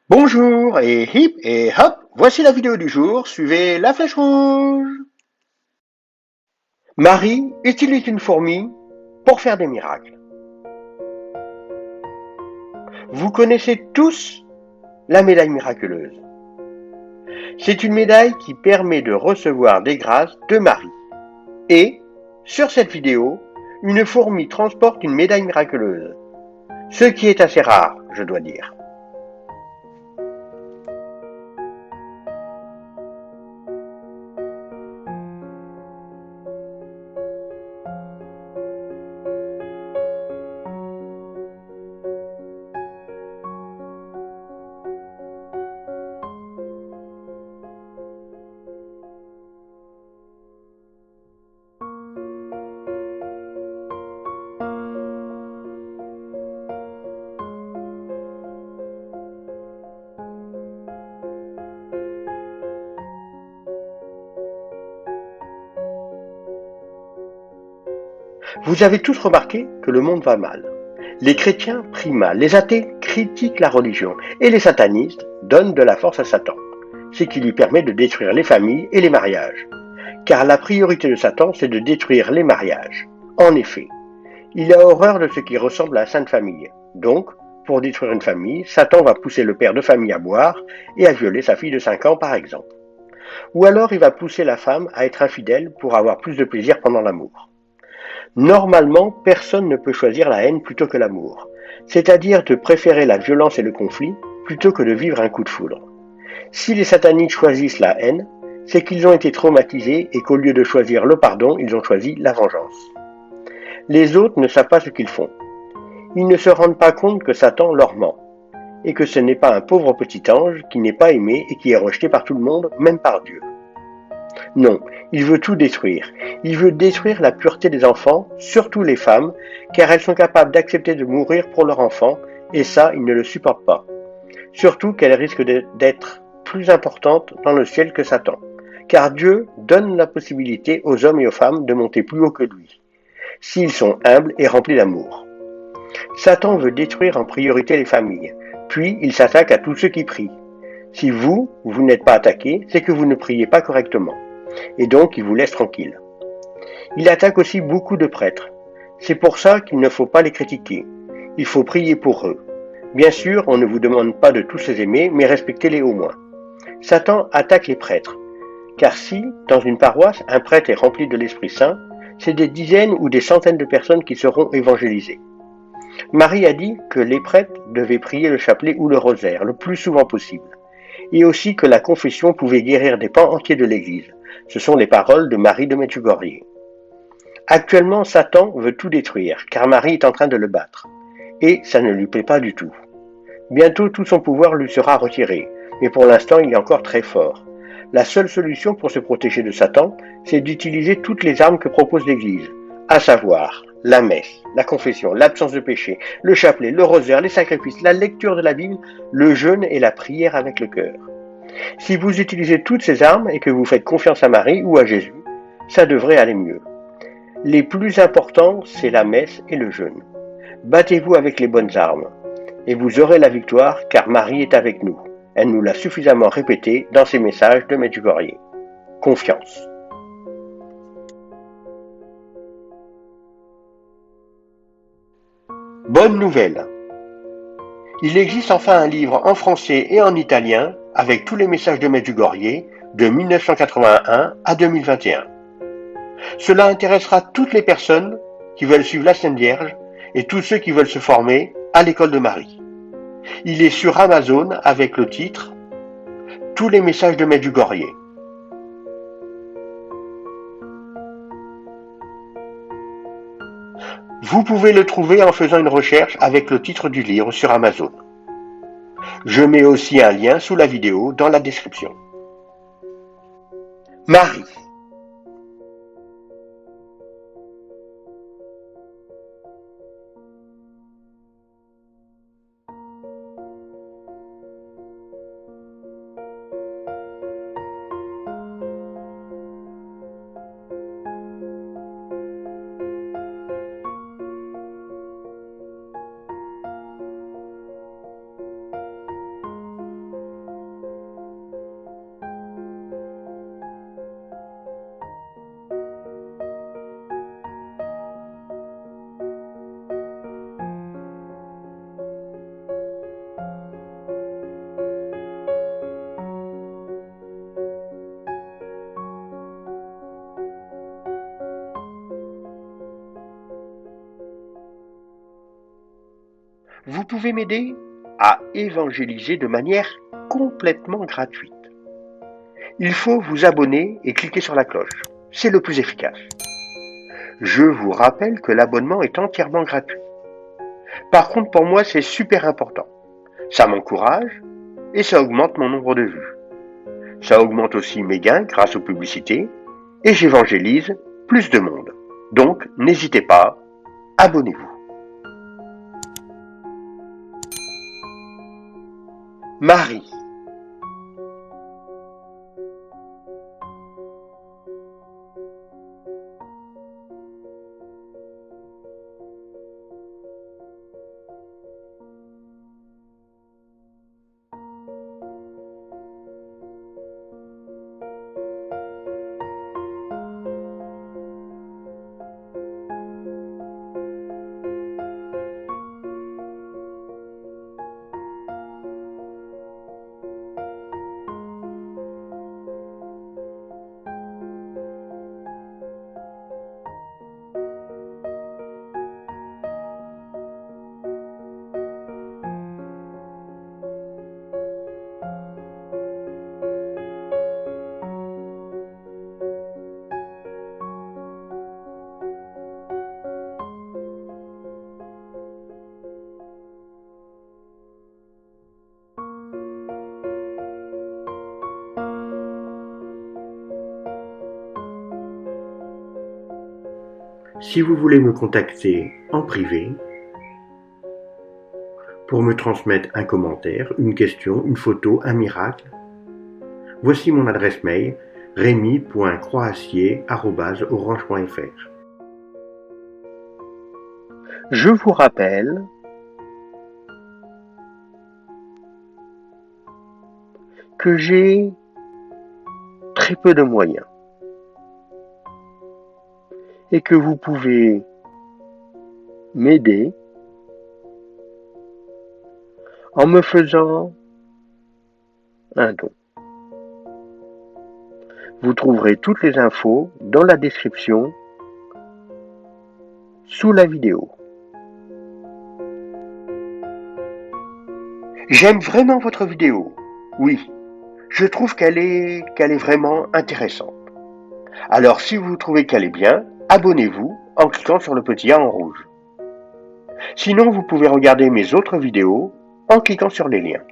Bonjour et hip et hop, voici la vidéo du jour, suivez la flèche rouge. Marie utilise une fourmi pour faire des miracles. Vous connaissez tous la médaille miraculeuse. C'est une médaille qui permet de recevoir des grâces de Marie. Et, sur cette vidéo, une fourmi transporte une médaille miraculeuse. Ce qui est assez rare, je dois dire. Vous avez tous remarqué que le monde va mal. Les chrétiens prient mal, les athées critiquent la religion et les satanistes donnent de la force à Satan, ce qui lui permet de détruire les familles et les mariages. Car la priorité de Satan, c'est de détruire les mariages. En effet, il a horreur de ce qui ressemble à la Sainte Famille. Donc, pour détruire une famille, Satan va pousser le père de famille à boire et à violer sa fille de 5 ans par exemple. Ou alors il va pousser la femme à être infidèle pour avoir plus de plaisir pendant l'amour. Normalement, personne ne peut choisir la haine plutôt que l'amour, c'est-à-dire de préférer la violence et le conflit plutôt que de vivre un coup de foudre. Si les sataniques choisissent la haine, c'est qu'ils ont été traumatisés et qu'au lieu de choisir le pardon, ils ont choisi la vengeance. Les autres ne savent pas ce qu'ils font. Ils ne se rendent pas compte que Satan leur ment, et que ce n'est pas un pauvre petit ange qui n'est pas aimé et qui est rejeté par tout le monde, même par Dieu. Non, il veut tout détruire. Il veut détruire la pureté des enfants, surtout les femmes, car elles sont capables d'accepter de mourir pour leur enfant, et ça, il ne le supporte pas. Surtout qu'elles risquent d'être plus importantes dans le ciel que Satan, car Dieu donne la possibilité aux hommes et aux femmes de monter plus haut que lui, s'ils sont humbles et remplis d'amour. Satan veut détruire en priorité les familles, puis il s'attaque à tous ceux qui prient. Si vous n'êtes pas attaqué, c'est que vous ne priez pas correctement, et donc il vous laisse tranquille. Il attaque aussi beaucoup de prêtres. C'est pour ça qu'il ne faut pas les critiquer. Il faut prier pour eux. Bien sûr, on ne vous demande pas de tous les aimer, mais respectez-les au moins. Satan attaque les prêtres, car si, dans une paroisse, un prêtre est rempli de l'Esprit Saint, c'est des dizaines ou des centaines de personnes qui seront évangélisées. Marie a dit que les prêtres devaient prier le chapelet ou le rosaire le plus souvent possible, et aussi que la confession pouvait guérir des pans entiers de l'Église. Ce sont les paroles de Marie de Medjugorje. Actuellement, Satan veut tout détruire, car Marie est en train de le battre. Et ça ne lui plaît pas du tout. Bientôt, tout son pouvoir lui sera retiré, mais pour l'instant, il est encore très fort. La seule solution pour se protéger de Satan, c'est d'utiliser toutes les armes que propose l'Église, à savoir la messe, la confession, l'absence de péché, le chapelet, le rosaire, les sacrifices, la lecture de la Bible, le jeûne et la prière avec le cœur. Si vous utilisez toutes ces armes et que vous faites confiance à Marie ou à Jésus, ça devrait aller mieux. Les plus importants, c'est la messe et le jeûne. Battez-vous avec les bonnes armes, et vous aurez la victoire car Marie est avec nous. Elle nous l'a suffisamment répété dans ses messages de Medjugorje. Confiance. Bonne nouvelle. Il existe enfin un livre en français et en italien avec tous les messages de Medjugorje de 1981 à 2021. Cela intéressera toutes les personnes qui veulent suivre la Sainte Vierge et tous ceux qui veulent se former à l'école de Marie. Il est sur Amazon avec le titre Tous les messages de Medjugorje. Vous pouvez le trouver en faisant une recherche avec le titre du livre sur Amazon. Je mets aussi un lien sous la vidéo dans la description. Marie. pouvez m'aider à évangéliser de manière complètement gratuite. Il faut vous abonner et cliquer sur la cloche. C'est le plus efficace. Je vous rappelle que l'abonnement est entièrement gratuit. Par contre, pour moi, c'est super important. Ça m'encourage et ça augmente mon nombre de vues. Ça augmente aussi mes gains grâce aux publicités et j'évangélise plus de monde. Donc, n'hésitez pas, abonnez-vous. Marie. Si vous voulez me contacter en privé pour me transmettre un commentaire, une question, une photo, un miracle, voici mon adresse mail remy.croassier@orange.fr. Je vous rappelle que j'ai très peu de moyens et que vous pouvez m'aider en me faisant un don. Vous trouverez toutes les infos dans la description sous la vidéo. J'aime vraiment votre vidéo. Oui, je trouve qu'elle est vraiment intéressante. Alors si vous trouvez qu'elle est bien, abonnez-vous en cliquant sur le petit A en rouge. Sinon, vous pouvez regarder mes autres vidéos en cliquant sur les liens.